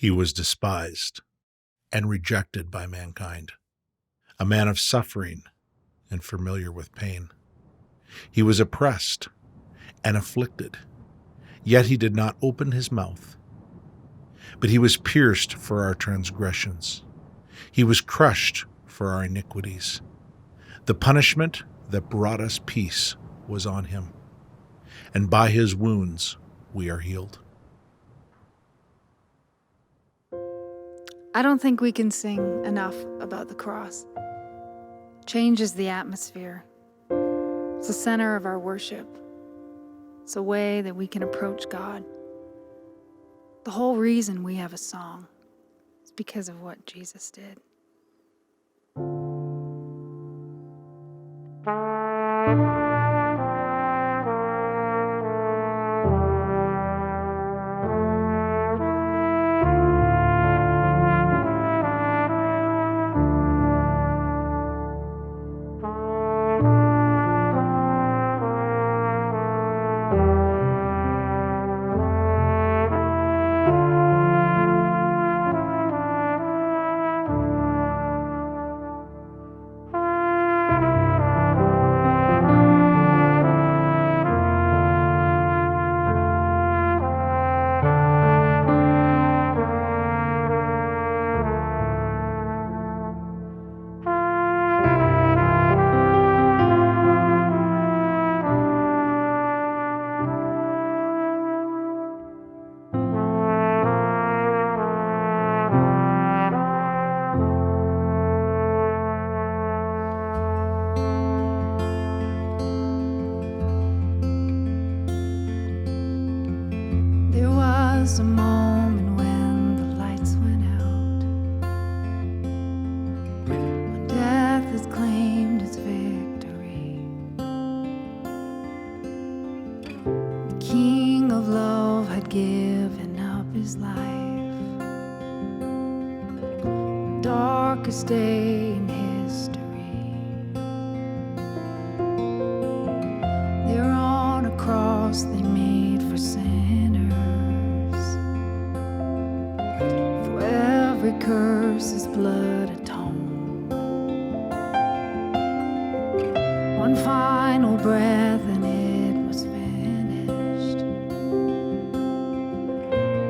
He was despised and rejected by mankind, a man of suffering and familiar with pain. He was oppressed and afflicted, yet he did not open his mouth. But he was pierced for our transgressions. He was crushed for our iniquities. The punishment that brought us peace was on him, and by his wounds we are healed. I don't think we can sing enough about the cross. Changes the atmosphere. It's the center of our worship. It's a way that we can approach God. The whole reason we have a song is because of what Jesus did. was a moment when the lights went out, when death has claimed its victory. The King of love had given up his life, the darkest day in history. There on a cross they made for sinners. For every curse his blood atoned. One final breath and it was finished.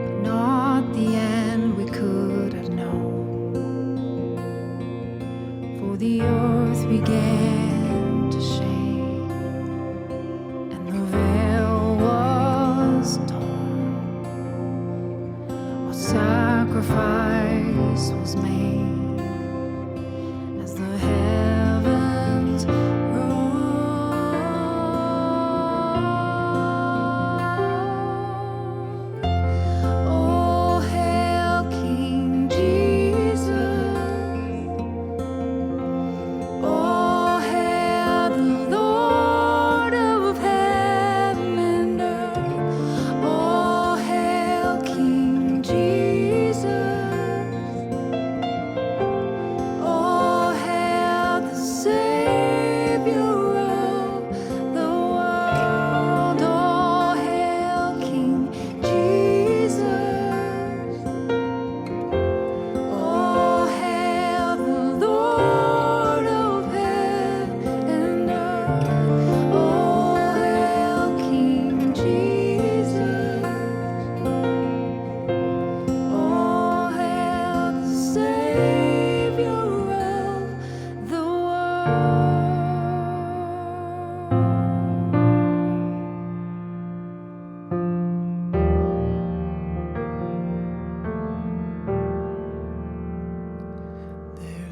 But not the end we could have known. For the earth began to shake. Sacrifice was made as the heavens roared. Oh, hail King Jesus! Oh, hail the Lord of heaven and earth! Oh, hail King Jesus!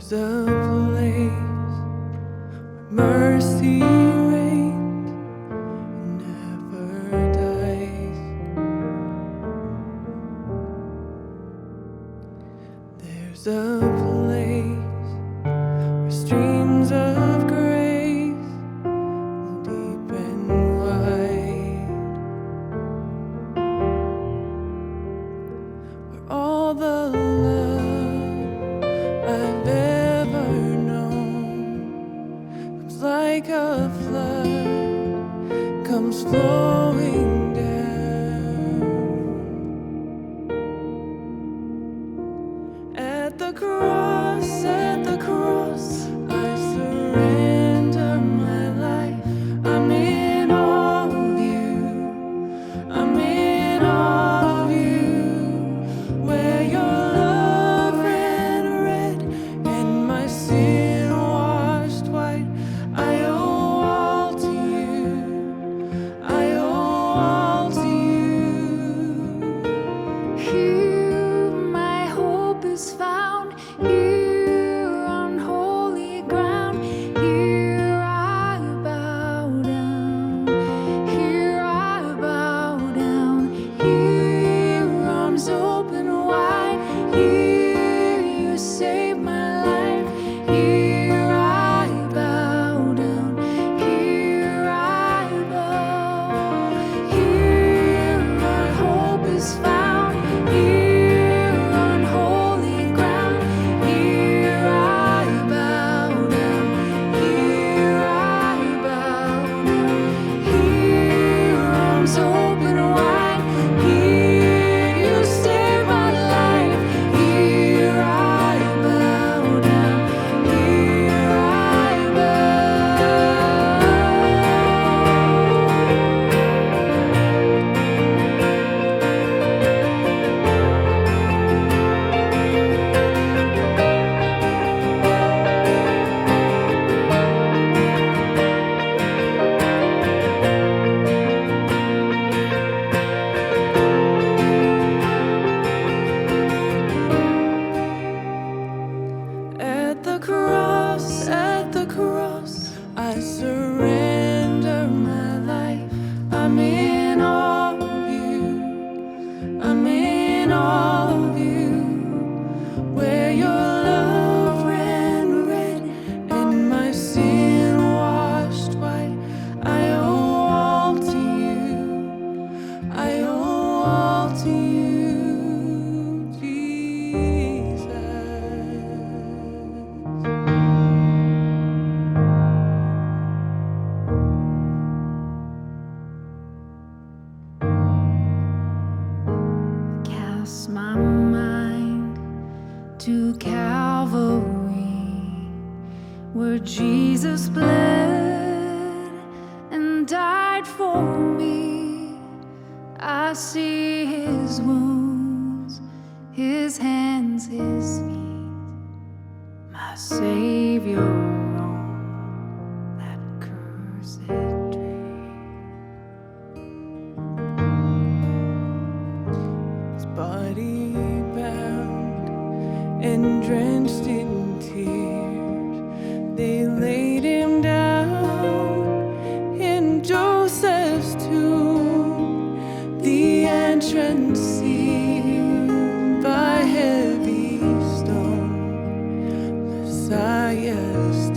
There's a place where mercy reigns and never dies. There's a place where streams of grace flow deep and wide, where all the I've ever known comes like a flood, comes flowing down. surrender my life. I'm in all of you. I'm in all of you. Where your love ran red and my sin washed white. I owe all to you. I owe all to you. Here my hope is found. Here on holy ground. Here I bow down. Here I bow down. Here arms open wide. Here you save my life. Here I bow down. Here I bow. Here my hope is found. Here on holy ground. Here I bow down. Here I bow down. Here arms open wide. Here you save my life. Here I bow down. Here I At the cross, I surrender my life. I'm in all of you. I'm in all of you. Where your love ran red and my sin washed white. I owe all to you. I owe all to you, Jesus. cast my mind to Calvary, where Jesus bled and died for me. I see his wounds, his hands, his feet, my Savior on that cursed tree. His body bound and drenched in tears, they laid him down in Joseph's tomb, the entrance sealed by heavy stone. Messiah's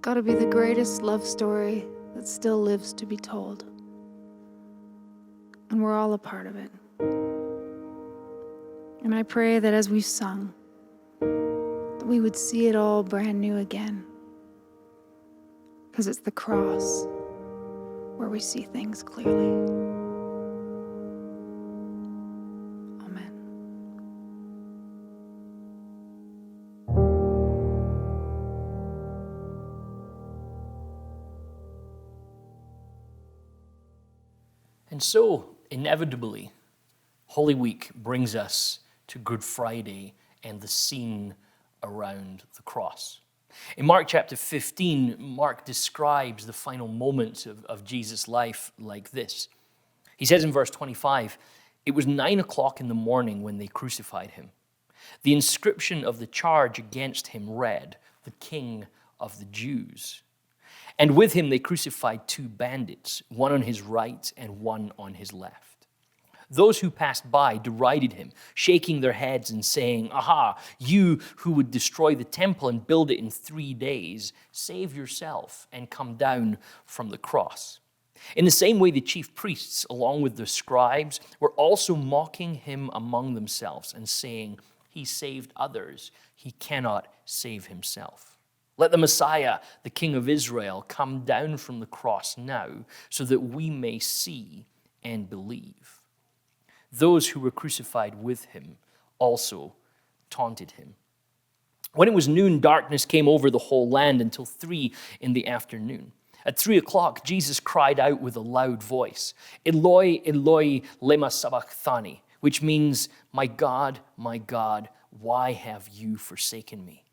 got to be the greatest love story that still lives to be told. And we're all a part of it. And I pray that as we've sung, that we would see it all brand new again. Because it's the cross where we see things clearly. Amen. And so, inevitably, Holy Week brings us to Good Friday and the scene around the cross. In Mark chapter 15, Mark describes the final moments of Jesus' life like this. He says in verse 25, "It was 9 o'clock in the morning when they crucified him. The inscription of the charge against him read, 'The King of the Jews.' And with him they crucified 2 bandits, one on his right and one on his left. Those who passed by derided him, shaking their heads and saying, 'Aha, you who would destroy the temple and build it in 3 days, save yourself and come down from the cross.' In the same way, the chief priests, along with the scribes, were also mocking him among themselves and saying, 'He saved others, he cannot save himself. Let the Messiah, the King of Israel, come down from the cross now, so that we may see and believe.' Those who were crucified with him also taunted him. When it was noon, darkness came over the whole land until 3 in the afternoon. At 3 o'clock, Jesus cried out with a loud voice, 'Eloi, Eloi, lema sabachthani,' which means, my God, why have you forsaken me?"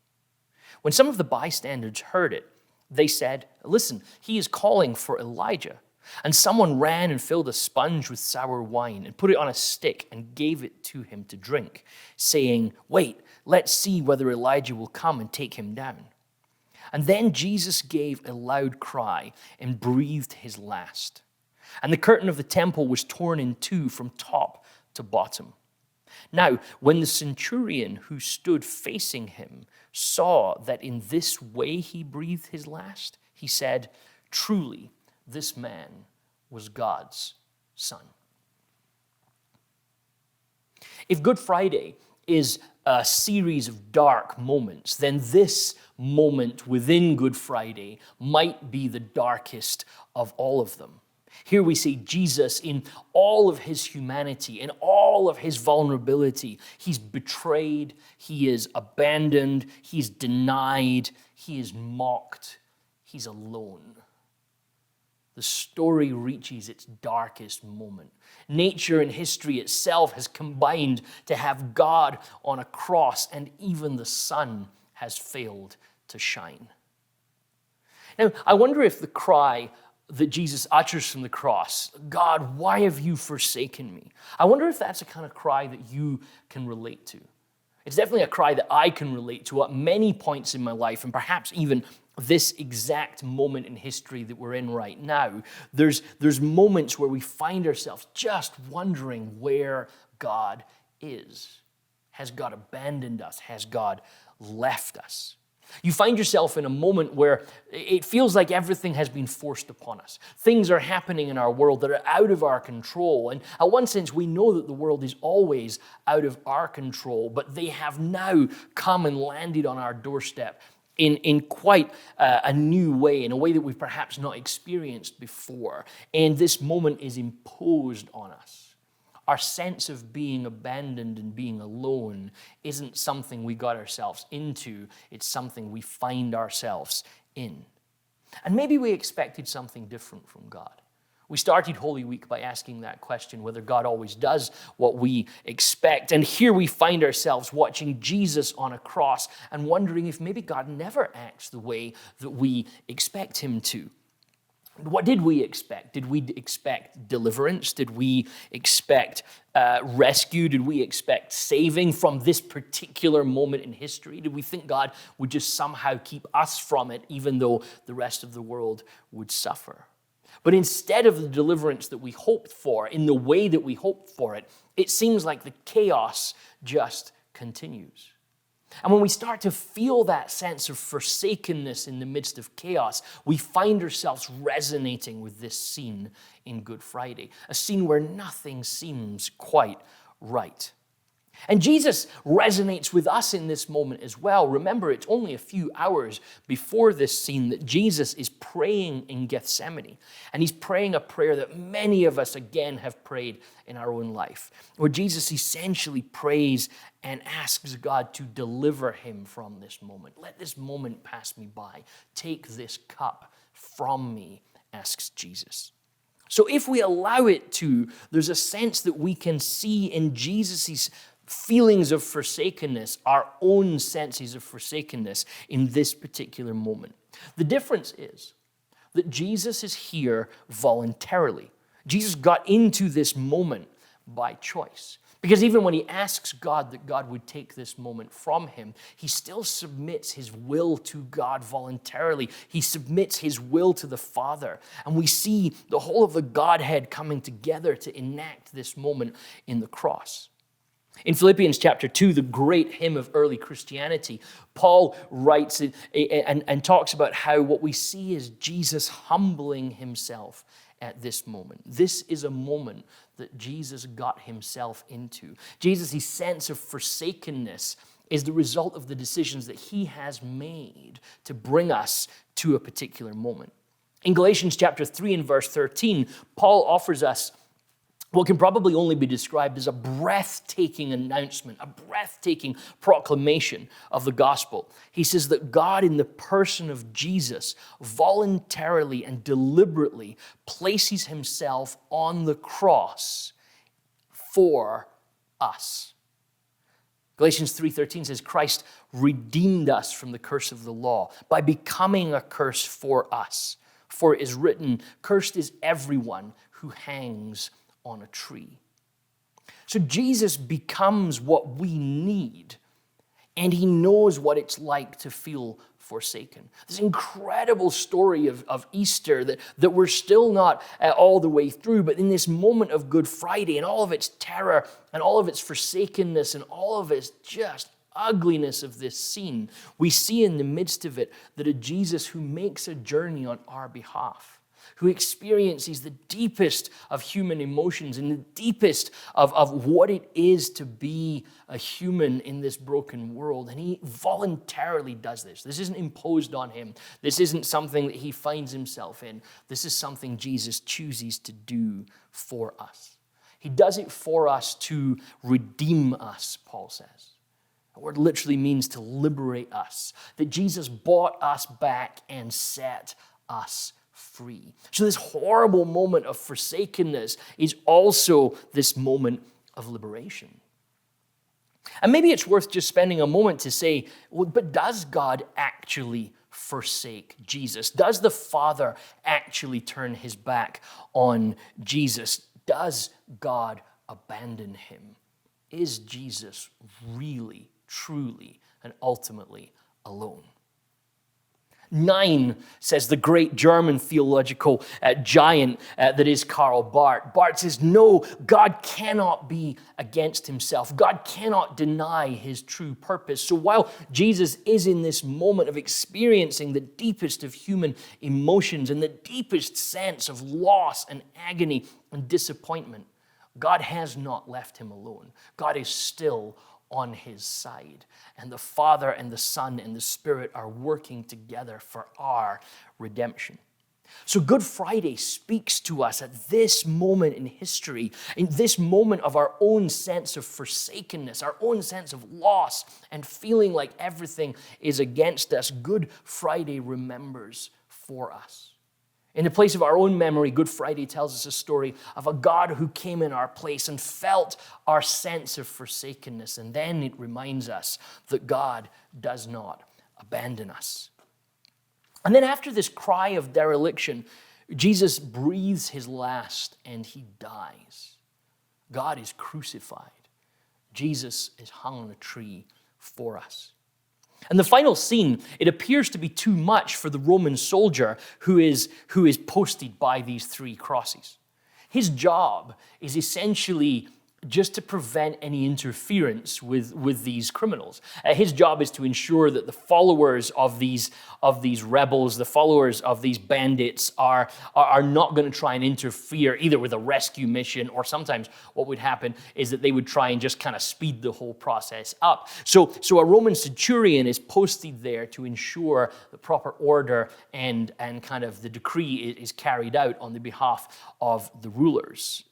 When some of the bystanders heard it, they said, "Listen, he is calling for Elijah." And someone ran and filled a sponge with sour wine and put it on a stick and gave it to him to drink, saying, "Wait, let's see whether Elijah will come and take him down." And then Jesus gave a loud cry and breathed his last. And the curtain of the temple was torn in 2 from top to bottom. Now, when the centurion who stood facing him saw that in this way he breathed his last, he said, "Truly, this man was God's son." If Good Friday is a series of dark moments, then this moment within Good Friday might be the darkest of all of them. Here we see Jesus in all of his humanity, in all of his vulnerability. He's betrayed, he is abandoned, he's denied, he is mocked, he's alone. The story reaches its darkest moment. Nature and history itself has combined to have God on a cross, and even the sun has failed to shine. Now, I wonder if the cry that Jesus utters from the cross, "God, why have you forsaken me?" I wonder if that's a kind of cry that you can relate to. It's definitely a cry that I can relate to at many points in my life, and perhaps even this exact moment in history that we're in right now. There's moments where we find ourselves just wondering where God is. Has God abandoned us? Has God left us? You find yourself in a moment where it feels like everything has been forced upon us. Things are happening in our world that are out of our control. And in one sense, we know that the world is always out of our control, but they have now come and landed on our doorstep in quite a new way, in a way that we've perhaps not experienced before. And this moment is imposed on us. Our sense of being abandoned and being alone isn't something we got ourselves into, it's something we find ourselves in. And maybe we expected something different from God. We started Holy Week by asking that question, whether God always does what we expect. And here we find ourselves watching Jesus on a cross and wondering if maybe God never acts the way that we expect him to. What did we expect? Did we expect deliverance? Did we expect rescue? Did we expect saving from this particular moment in history? Did we think God would just somehow keep us from it, even though the rest of the world would suffer? But instead of the deliverance that we hoped for, in the way that we hoped for it, it seems like the chaos just continues. And when we start to feel that sense of forsakenness in the midst of chaos, we find ourselves resonating with this scene in Good Friday, a scene where nothing seems quite right. And Jesus resonates with us in this moment as well. Remember, it's only a few hours before this scene that Jesus is praying in Gethsemane. And he's praying a prayer that many of us, again, have prayed in our own life, where Jesus essentially prays and asks God to deliver him from this moment. Let this moment pass me by. Take this cup from me, asks Jesus. So if we allow it to, there's a sense that we can see in Jesus' feelings of forsakenness, our own senses of forsakenness in this particular moment. The difference is that Jesus is here voluntarily. Jesus got into this moment by choice. Because even when he asks God that God would take this moment from him, he still submits his will to God voluntarily. He submits his will to the Father. And we see the whole of the Godhead coming together to enact this moment in the cross. In Philippians chapter 2, the great hymn of early Christianity, Paul writes and talks about how what we see is Jesus humbling himself at this moment. This is a moment that Jesus got himself into. Jesus' sense of forsakenness is the result of the decisions that he has made to bring us to a particular moment. In Galatians chapter 3 and verse 13, Paul offers us what can probably only be described as a breathtaking announcement, a breathtaking proclamation of the gospel. He says that God, in the person of Jesus, voluntarily and deliberately places himself on the cross for us. Galatians 3:13 says, Christ redeemed us from the curse of the law by becoming a curse for us. For it is written, cursed is everyone who hangs on a tree. So Jesus becomes what we need, and he knows what it's like to feel forsaken. This incredible story of Easter that we're still not all the way through, but in this moment of Good Friday and all of its terror and all of its forsakenness and all of its just ugliness of this scene, we see in the midst of it that a Jesus who makes a journey on our behalf, who experiences the deepest of human emotions and the deepest of what it is to be a human in this broken world. And he voluntarily does this. This isn't imposed on him. This isn't something that he finds himself in. This is something Jesus chooses to do for us. He does it for us to redeem us, Paul says. The word literally means to liberate us. That Jesus bought us back and set us free. So this horrible moment of forsakenness is also this moment of liberation. And maybe it's worth just spending a moment to say, well, but does God actually forsake Jesus? Does the Father actually turn his back on Jesus? Does God abandon him? Is Jesus really, truly, and ultimately alone? 9, says the great German theological giant that is Karl Barth. Barth says, no, God cannot be against himself. God cannot deny his true purpose. So while Jesus is in this moment of experiencing the deepest of human emotions and the deepest sense of loss and agony and disappointment, God has not left him alone. God is still on his side. And the Father and the Son and the Spirit are working together for our redemption. So Good Friday speaks to us at this moment in history, in this moment of our own sense of forsakenness, our own sense of loss and feeling like everything is against us. Good Friday remembers for us. In the place of our own memory, Good Friday tells us a story of a God who came in our place and felt our sense of forsakenness. And then it reminds us that God does not abandon us. And then after this cry of dereliction, Jesus breathes his last and he dies. God is crucified. Jesus is hung on a tree for us. And the final scene, it appears to be too much for the Roman soldier who is posted by these 3 crosses. His job is essentially just to prevent any interference with these criminals. His job is to ensure that the followers of these rebels, the followers of these bandits are not going to try and interfere either with a rescue mission, or sometimes what would happen is that they would try and just kind of speed the whole process up. So a Roman centurion is posted there to ensure the proper order and kind of the decree is carried out on the behalf of the rulers.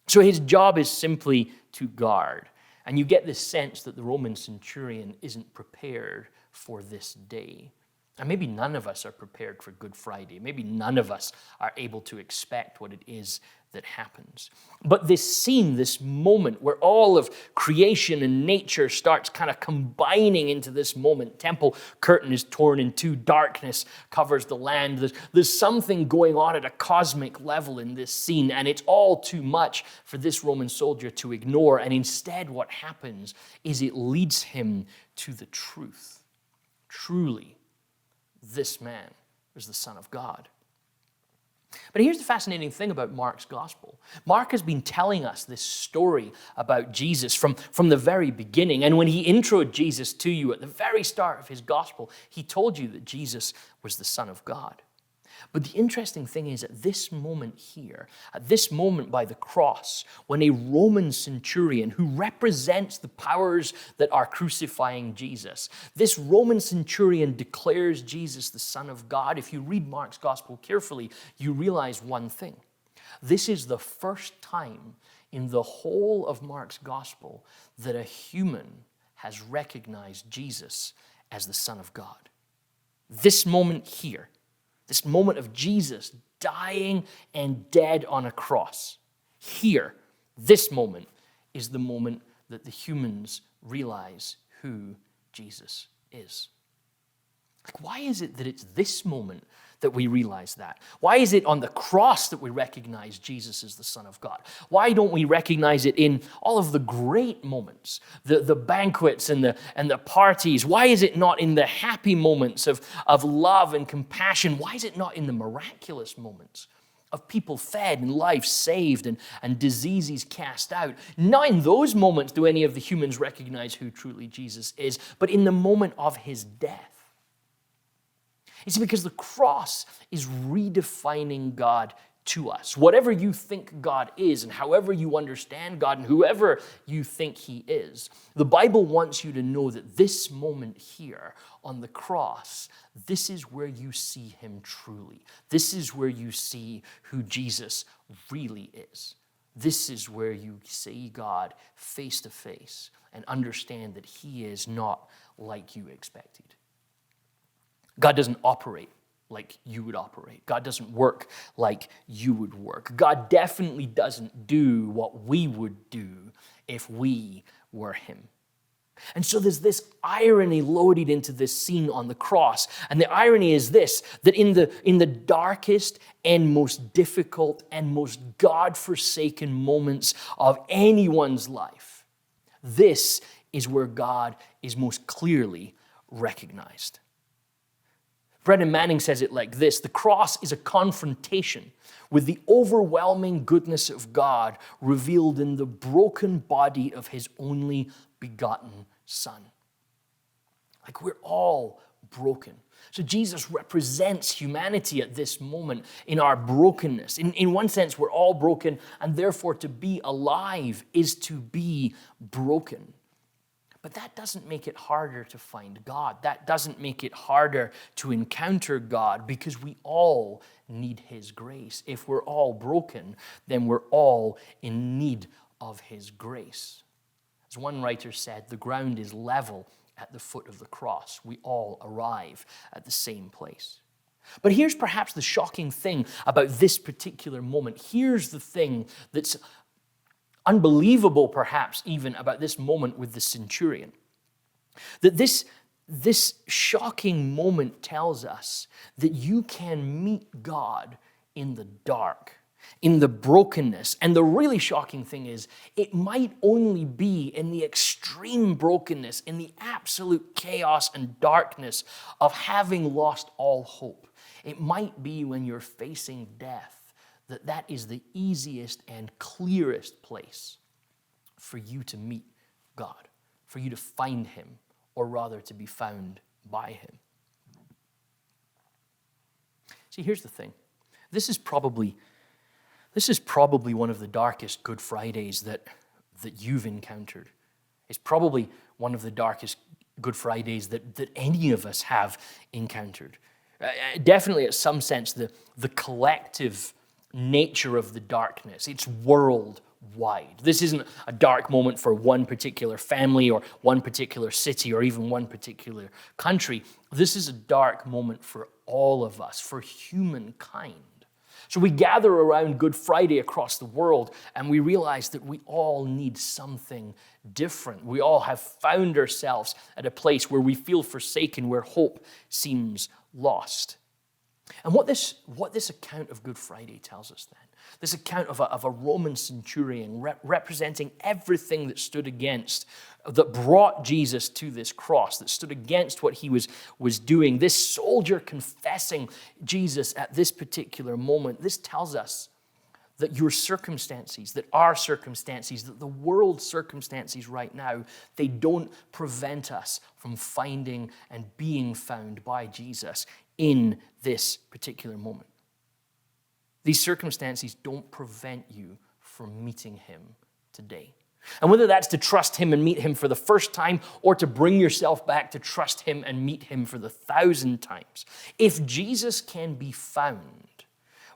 So his job is simply to guard. And you get this sense that the Roman centurion isn't prepared for this day. And maybe none of us are prepared for Good Friday. Maybe none of us are able to expect what it is that happens. But this scene, this moment where all of creation and nature starts kind of combining into this moment. Temple curtain is torn in two, darkness covers the land. There's something going on at a cosmic level in this scene, and it's all too much for this Roman soldier to ignore. And instead what happens is it leads him to the truth. Truly, this man is the Son of God. But here's the fascinating thing about Mark's gospel. Mark has been telling us this story about Jesus from the very beginning. And when he introed Jesus to you at the very start of his gospel, he told you that Jesus was the Son of God. But the interesting thing is, at this moment here, at this moment by the cross, when a Roman centurion who represents the powers that are crucifying Jesus, this Roman centurion declares Jesus the Son of God. If you read Mark's gospel carefully, you realize one thing. This is the first time in the whole of Mark's gospel that a human has recognized Jesus as the Son of God. This moment here, this moment of Jesus dying and dead on a cross. Here, this moment is the moment that the humans realize who Jesus is. Like, why is it that it's this moment that we realize that? Why is it on the cross that we recognize Jesus as the Son of God? Why don't we recognize it in all of the great moments, the banquets and the parties? Why is it not in the happy moments of love and compassion? Why is it not in the miraculous moments of people fed and life saved and diseases cast out? Not in those moments do any of the humans recognize who truly Jesus is, but in the moment of his death. It's because the cross is redefining God to us. Whatever you think God is, and however you understand God, and whoever you think he is, the Bible wants you to know that this moment here on the cross, this is where you see him truly. This is where you see who Jesus really is. This is where you see God face to face and understand that he is not like you expected. God doesn't operate like you would operate. God doesn't work like you would work. God definitely doesn't do what we would do if we were him. And so there's this irony loaded into this scene on the cross. And the irony is this, that in the darkest and most difficult and most God-forsaken moments of anyone's life, this is where God is most clearly recognized. Brendan Manning says it like this: the cross is a confrontation with the overwhelming goodness of God revealed in the broken body of his only begotten Son. Like, we're all broken. So Jesus represents humanity at this moment in our brokenness. In one sense, we're all broken, and therefore to be alive is to be broken. But that doesn't make it harder to find God. That doesn't make it harder to encounter God, because we all need his grace. If we're all broken, then we're all in need of his grace. As one writer said, the ground is level at the foot of the cross. We all arrive at the same place. But here's perhaps the shocking thing about this particular moment. Here's the thing that's unbelievable, perhaps, even about this moment with the centurion. That this shocking moment tells us that you can meet God in the dark, in the brokenness. And the really shocking thing is, it might only be in the extreme brokenness, in the absolute chaos and darkness of having lost all hope. It might be when you're facing death that is the easiest and clearest place for you to meet God, for you to find him, or rather to be found by him. See, here's the thing. This is probably one of the darkest Good Fridays that you've encountered. It's probably one of the darkest Good Fridays that any of us have encountered. Definitely, in some sense, the collective nature of the darkness. It's worldwide. This isn't a dark moment for one particular family or one particular city or even one particular country. This is a dark moment for all of us, for humankind. So we gather around Good Friday across the world and we realize that we all need something different. We all have found ourselves at a place where we feel forsaken, where hope seems lost. And what this account of Good Friday tells us then, this account of a Roman centurion representing everything that stood against, that brought Jesus to this cross, that stood against what he was doing, this soldier confessing Jesus at this particular moment, this tells us that your circumstances, that our circumstances, that the world's circumstances right now, they don't prevent us from finding and being found by Jesus in this particular moment. These circumstances don't prevent you from meeting him today. And whether that's to trust him and meet him for the first time or to bring yourself back to trust him and meet him for the 1,000th times, if Jesus can be found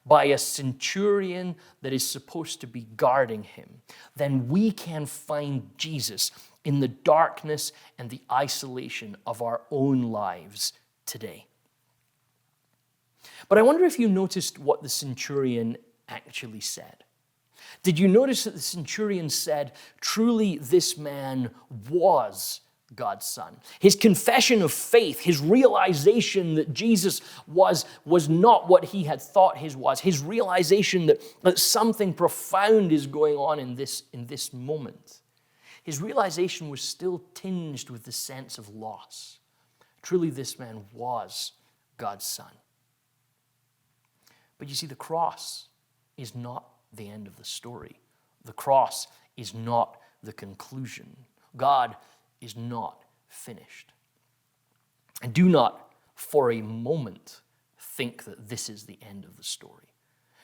by a centurion that is supposed to be guarding him, then we can find Jesus in the darkness and the isolation of our own lives today. But I wonder if you noticed what the centurion actually said. Did you notice that the centurion said, truly this man was God's son? His confession of faith, his realization that Jesus was not what he had thought he was, his realization that something profound is going on in this moment. His realization was still tinged with the sense of loss. Truly this man was God's son. But you see, the cross is not the end of the story. The cross is not the conclusion. God is not finished. And do not for a moment think that this is the end of the story.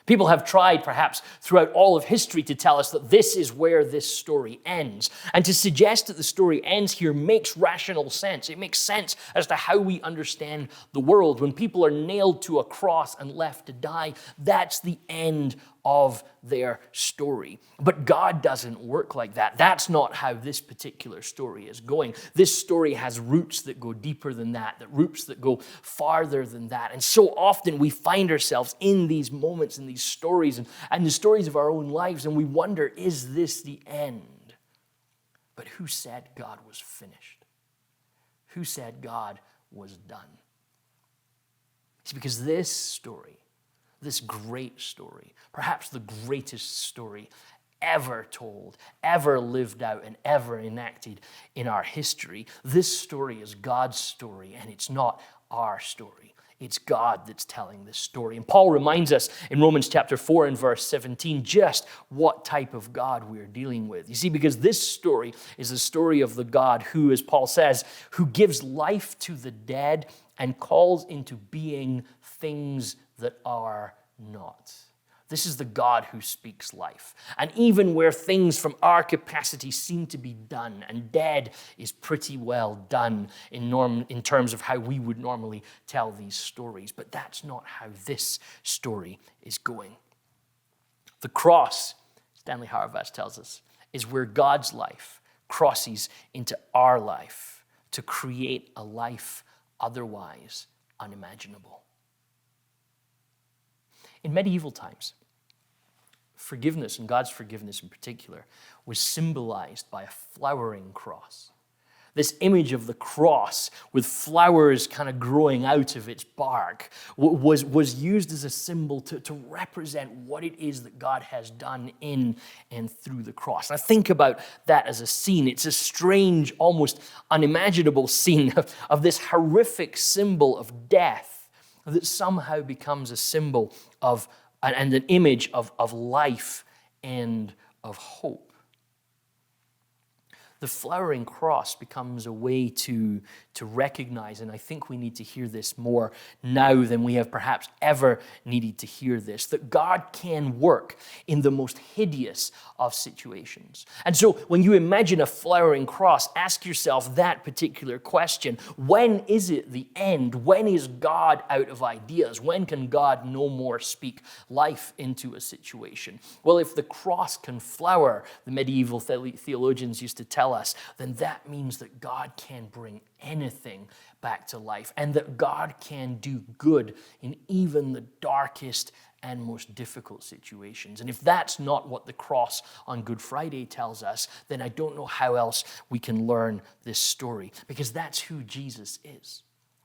People have tried, perhaps, throughout all of history to tell us that this is where this story ends. And to suggest that the story ends here makes rational sense. It makes sense as to how we understand the world. When people are nailed to a cross and left to die, that's the end of their story. But God doesn't work like that. That's not how this particular story is going. This story has roots that go deeper than that roots that go farther than that. And so often we find ourselves in these moments, in these stories, and the stories of our own lives, and we wonder, is this the end? But who said God was finished? Who said God was done? It's because this story, this great story, perhaps the greatest story ever told, ever lived out, and ever enacted in our history. This story is God's story, and it's not our story. It's God that's telling this story. And Paul reminds us in Romans chapter 4 and verse 17 just what type of God we're dealing with. You see, because this story is the story of the God who, as Paul says, who gives life to the dead and calls into being things that are not. This is the God who speaks life. And even where things from our capacity seem to be done, and dead is pretty well done in terms of how we would normally tell these stories. But that's not how this story is going. The cross, Stanley Hauerwas tells us, is where God's life crosses into our life to create a life otherwise unimaginable. In medieval times, forgiveness, and God's forgiveness in particular, was symbolized by a flowering cross. This image of the cross with flowers kind of growing out of its bark was used as a symbol to represent what it is that God has done in and through the cross. And I think about that as a scene. It's a strange, almost unimaginable scene of this horrific symbol of death that somehow becomes a symbol of and an image of life and of hope. the flowering cross becomes a way to recognize, and I think we need to hear this more now than we have perhaps ever needed to hear this, that God can work in the most hideous of situations. And so when you imagine a flowering cross, ask yourself that particular question. When is it the end? When is God out of ideas? When can God no more speak life into a situation? Well, if the cross can flower, the medieval theologians used to tell us, then that means that God can bring anything back to life, and that God can do good in even the darkest and most difficult situations. And if that's not what the cross on Good Friday tells us, then I don't know how else we can learn this story, because that's who Jesus is.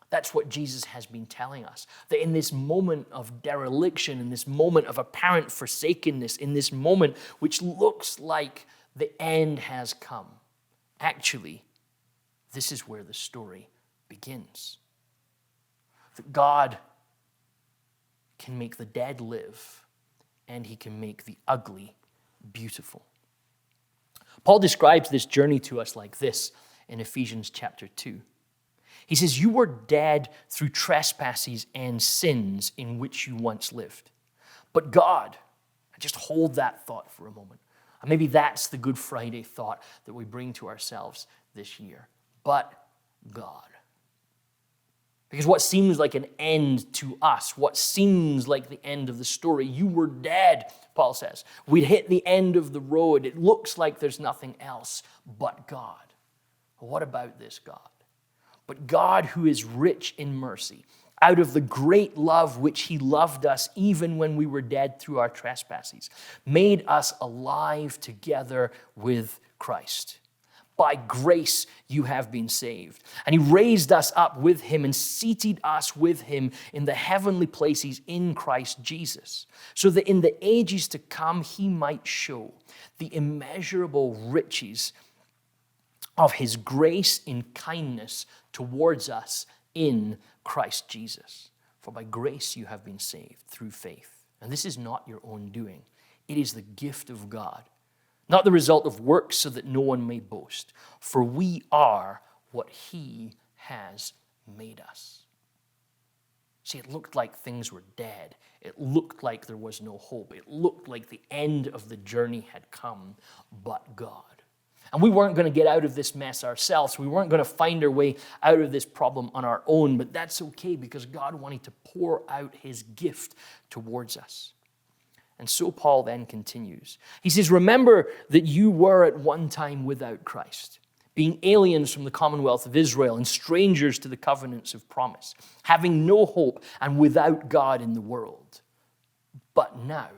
That's what Jesus has been telling us, that in this moment of dereliction, in this moment of apparent forsakenness, in this moment which looks like the end has come, actually, this is where the story begins. That God can make the dead live, and he can make the ugly beautiful. Paul describes this journey to us like this in Ephesians chapter 2. He says, "You were dead through trespasses and sins in which you once lived. But God," and just hold that thought for a moment. And maybe that's the Good Friday thought that we bring to ourselves this year. But God. Because what seems like an end to us, what seems like the end of the story, you were dead, Paul says. We'd hit the end of the road. It looks like there's nothing else but God. What about this God? But God, who is rich in mercy, out of the great love which he loved us even when we were dead through our trespasses, made us alive together with Christ. By grace you have been saved. And he raised us up with him and seated us with him in the heavenly places in Christ Jesus, so that in the ages to come he might show the immeasurable riches of his grace in kindness towards us in Christ Jesus. For by grace you have been saved through faith. And this is not your own doing. It is the gift of God, not the result of works, so that no one may boast. For we are what he has made us. See, it looked like things were dead. It looked like there was no hope. It looked like the end of the journey had come, but God. And we weren't going to get out of this mess ourselves. We weren't going to find our way out of this problem on our own, but that's okay, because God wanted to pour out his gift towards us. And so Paul then continues. He says, "Remember that you were at one time without Christ, being aliens from the commonwealth of Israel and strangers to the covenants of promise, having no hope and without God in the world. But now,"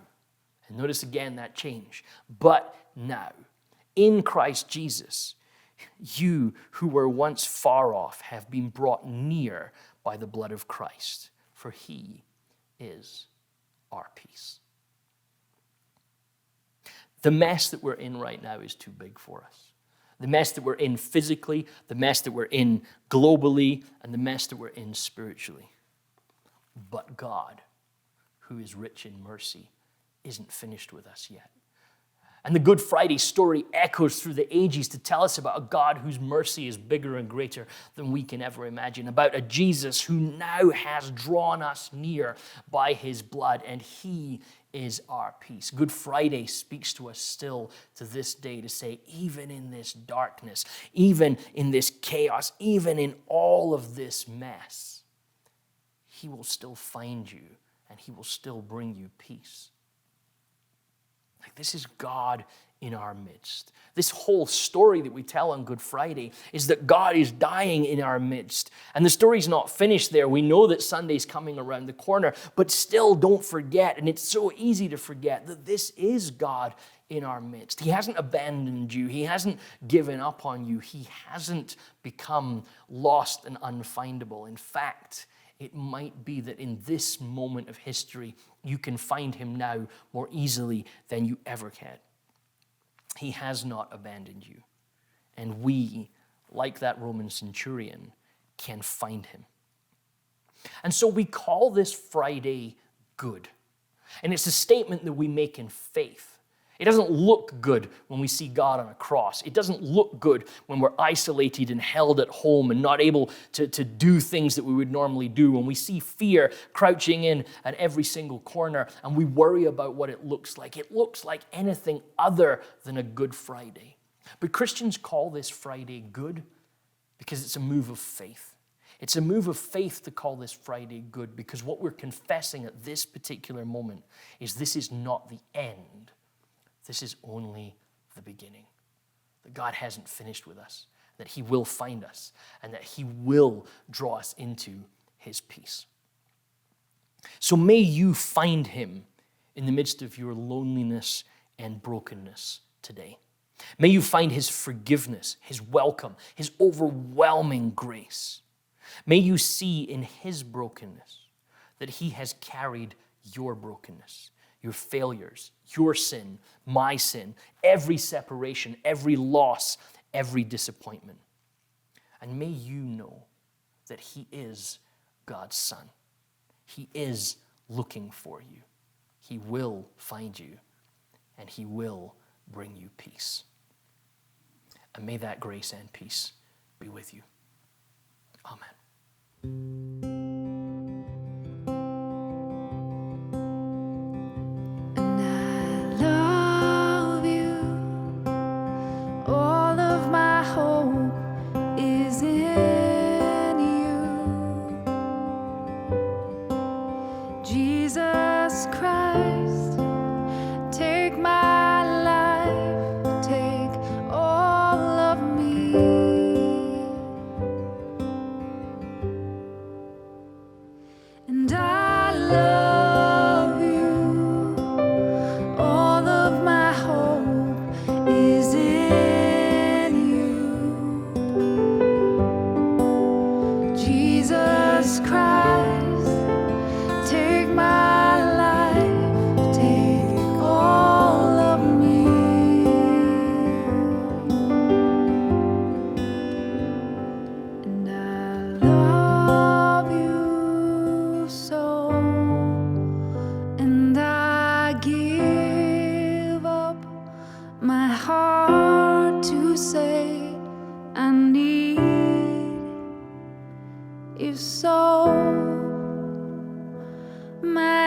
and notice again that change, "but now, in Christ Jesus, you who were once far off have been brought near by the blood of Christ, for he is our peace." The mess that we're in right now is too big for us. The mess that we're in physically, the mess that we're in globally, and the mess that we're in spiritually. But God, who is rich in mercy, isn't finished with us yet. And the Good Friday story echoes through the ages to tell us about a God whose mercy is bigger and greater than we can ever imagine, about a Jesus who now has drawn us near by his blood, and he is our peace. Good Friday speaks to us still to this day to say, even in this darkness, even in this chaos, even in all of this mess, he will still find you and he will still bring you peace. Like, this is God in our midst. This whole story that we tell on Good Friday is that God is dying in our midst. And the story's not finished there. We know that Sunday's coming around the corner, but still don't forget, and it's so easy to forget, that this is God in our midst. He hasn't abandoned you. He hasn't given up on you. He hasn't become lost and unfindable. In fact, it might be that in this moment of history, you can find him now more easily than you ever can. He has not abandoned you. And we, like that Roman centurion, can find him. And so we call this Friday good. And it's a statement that we make in faith. It doesn't look good when we see God on a cross. It doesn't look good when we're isolated and held at home and not able to do things that we would normally do. When we see fear crouching in at every single corner and we worry about what it looks like. It looks like anything other than a Good Friday. But Christians call this Friday good because it's a move of faith. It's a move of faith to call this Friday good because what we're confessing at this particular moment is this is not the end. This is only the beginning. That God hasn't finished with us, that he will find us, and that he will draw us into his peace. So may you find him in the midst of your loneliness and brokenness today. May you find his forgiveness, his welcome, his overwhelming grace. May you see in his brokenness that he has carried your brokenness, your failures, your sin, my sin, every separation, every loss, every disappointment. And may you know that he is God's son. He is looking for you. He will find you, and he will bring you peace. And may that grace and peace be with you. Amen. And I love you. All of my hope is in you. Jesus Christ, take my life, take all of me. And I love you. All of my hope is in you. Jesus Christ, take my life, take all of me. And I love you so, and I give up my heart to say I need you so. My